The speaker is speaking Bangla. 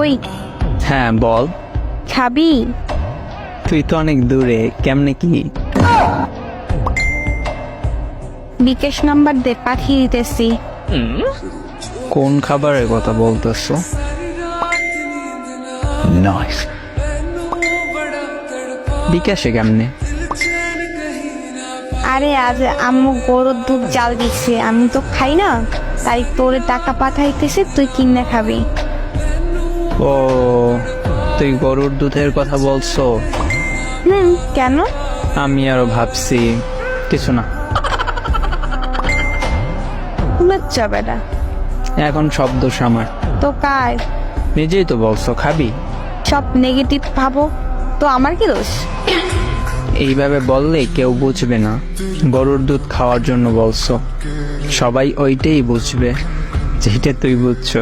ওই হ্যাঁ বল। খাবি? তুই তো অনেক দূরে, কেমনে কি? বিকাশ নাম্বার দে, পাঠিয়ে দিতেছি। কোন খাবারের কথা বলতেছো? নাইস। বিকাশে কেমনে? আরে আজ আম্মু গরুর দুধ জাল দিচ্ছে, আমি তো খাই না, তাই তোরে টাকা পাঠাইতেছে, তুই কিনে খাবি। ও, তুই গরুর দুধের কথা বলছো? কেন? আমি আরো ভাবছি কিছু না। লজ্জা বেটা। এখন সব দোষ আমার। তো কার? নিজেই তো বলছো খাবি। সব নেগেটিভ ভাবো তো আমার কি দোষ? এইভাবে বললে কেউ বুঝবে না গরুর দুধ খাওয়ার জন্য বলছো। সবাই ওইটাই বুঝবে যেটা তুই বুঝছো।